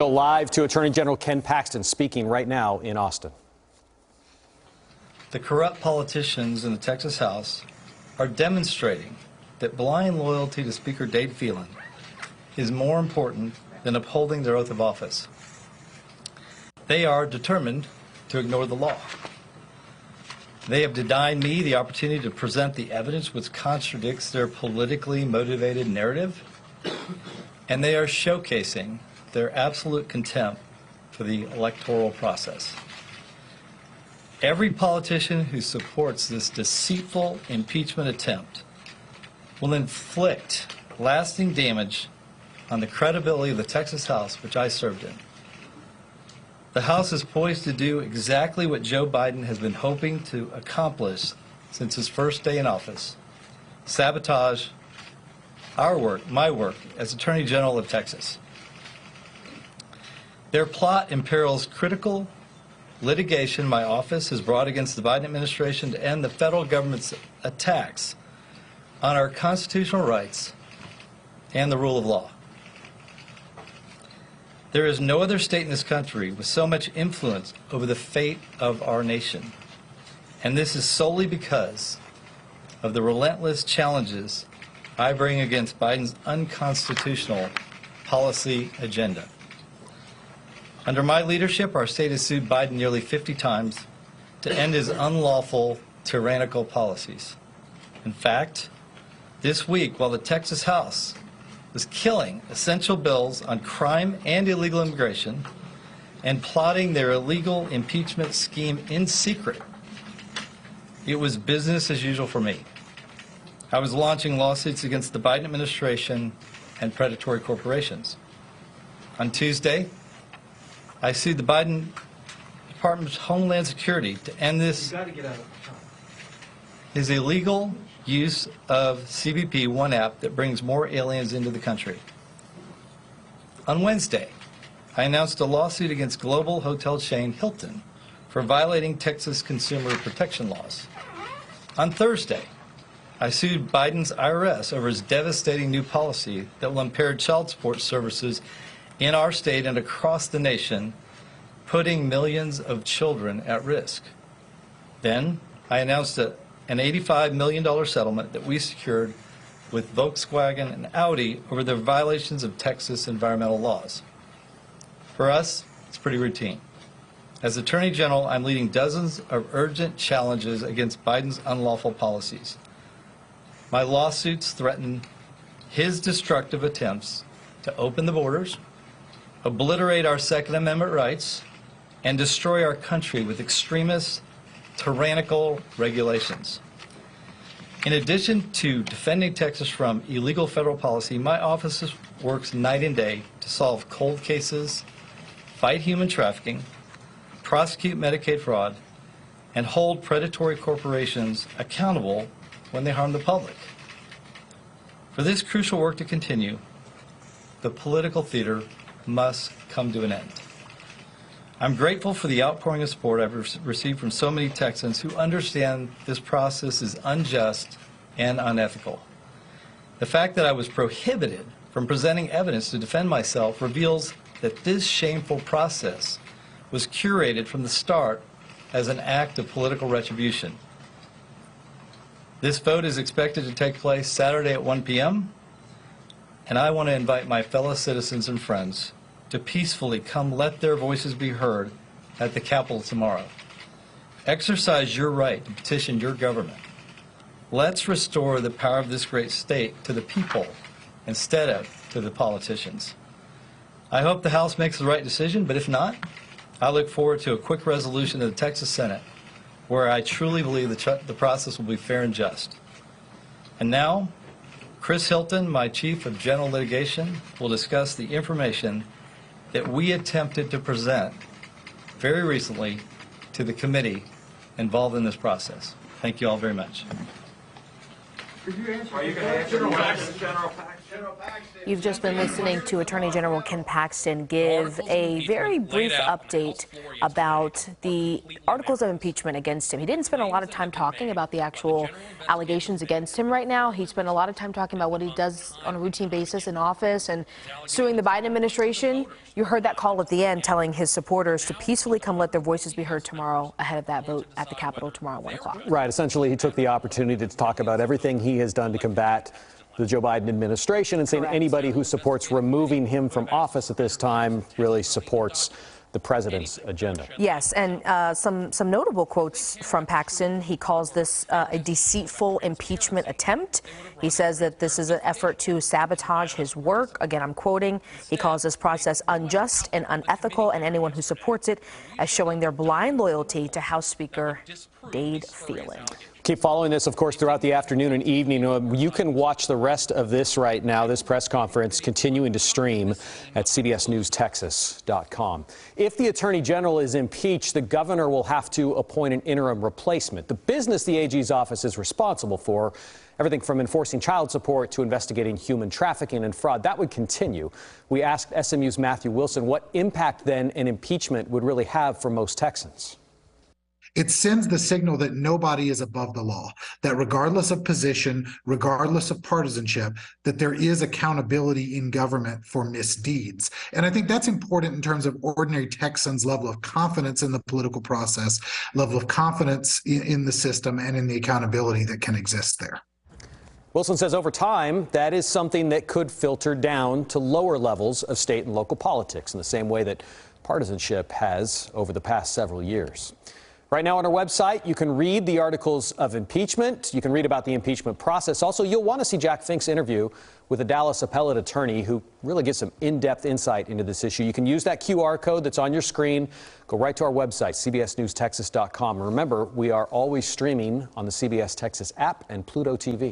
Go live to Attorney General Ken Paxton speaking right now in Austin. The corrupt politicians in the Texas House are demonstrating that blind loyalty to Speaker Dade Phelan is more important than upholding their oath of office. They are determined to ignore the law. They have denied me the opportunity to present the evidence which contradicts their politically motivated narrative, and they are showcasing their absolute contempt for the electoral process. Every politician who supports this deceitful impeachment attempt will inflict lasting damage on the credibility of the Texas House, which I served in. The House is poised to do exactly what Joe Biden has been hoping to accomplish since his first day in office: sabotage our work, my work, as Attorney General of Texas. Their plot imperils critical litigation my office has brought against the Biden administration to end the federal government's attacks on our constitutional rights and the rule of law. There is no other state in this country with so much influence over the fate of our nation, and this is solely because of the relentless challenges I bring against Biden's unconstitutional policy agenda. Under my leadership, our state has sued Biden nearly 50 times to end his unlawful, tyrannical policies. In fact, this week, while the Texas House was killing essential bills on crime and illegal immigration and plotting their illegal impeachment scheme in secret, it was business as usual for me. I was launching lawsuits against the Biden administration and predatory corporations. On Tuesday, I sued the Biden Department of Homeland Security to end his illegal use of CBP One app that brings more aliens into the country. On Wednesday, I announced a lawsuit against global hotel chain Hilton for violating Texas consumer protection laws. On Thursday, I sued Biden's IRS over his devastating new policy that will impair child support services in our state and across the nation, putting millions of children at risk. Then I announced an $85 million settlement that we secured with Volkswagen and Audi over their violations of Texas environmental laws. For us, it's pretty routine. As Attorney General, I'm leading dozens of urgent challenges against Biden's unlawful policies. My lawsuits threaten his destructive attempts to open the borders, obliterate our Second Amendment rights, and destroy our country with extremist, tyrannical regulations. In addition to defending Texas from illegal federal policy, my office works night and day to solve cold cases, fight human trafficking, prosecute Medicaid fraud, and hold predatory corporations accountable when they harm the public. For this crucial work to continue, the political theater must come to an end. I'm grateful for the outpouring of support I've received from so many Texans who understand this process is unjust and unethical. The fact that I was prohibited from presenting evidence to defend myself reveals that this shameful process was curated from the start as an act of political retribution. This vote is expected to take place Saturday at 1 p.m., and I want to invite my fellow citizens and friends to peacefully come let their voices be heard at the Capitol tomorrow. Exercise your right to petition your government. Let's restore the power of this great state to the people instead of to the politicians. I hope the House makes the right decision, but if not, I look forward to a quick resolution of the Texas Senate where I truly believe the process will be fair and just. And now, Chris Hilton, my Chief of General Litigation, will discuss the information that we attempted to present very recently to the committee involved in this process. Thank you all very much. Are you going to answer General Paxton? You've just been listening to Attorney General Ken Paxton give a very brief update about the articles of impeachment against him. He didn't spend a lot of time talking about the actual allegations against him right now. He spent a lot of time talking about what he does on a routine basis in office and suing the Biden administration. You heard that call at the end telling his supporters to peacefully come let their voices be heard tomorrow ahead of that vote at the Capitol tomorrow at 1 o'clock. Right. Essentially, he took the opportunity to talk about everything he has done to combat the Joe Biden administration and saying anybody who supports removing him from office at this time really supports the president's agenda. Yes, and some notable quotes from Paxton. He calls this a deceitful impeachment attempt. He says that this is an effort to sabotage his work. Again, I'm quoting. He calls this process unjust and unethical, and anyone who supports it as showing their blind loyalty to House Speaker Dade Phelan. Keep following this, of course, throughout the afternoon and evening. You can watch the rest of this right now, this press conference continuing to stream at cbsnewstexas.com. If the Attorney General is impeached, the governor will have to appoint an interim replacement. The business the AG's office is responsible for, everything from enforcing child support to investigating human trafficking and fraud, that would continue. We asked SMU's Matthew Wilson what impact then an impeachment would really have for most Texans. It sends the signal that nobody is above the law, that regardless of position, regardless of partisanship, that there is accountability in government for misdeeds. And I think that's important in terms of ordinary Texans' level of confidence in the political process, level of confidence in the system, and in the accountability that can exist there. Wilson says over time, that is something that could filter down to lower levels of state and local politics in the same way that partisanship has over the past several years. Right now on our website, you can read the articles of impeachment. You can read about the impeachment process. Also, you'll want to see Jack Fink's interview with a Dallas appellate attorney who really gives some in-depth insight into this issue. You can use that QR code that's on your screen. Go right to our website, cbsnewstexas.com. Remember, we are always streaming on the CBS Texas app and Pluto TV.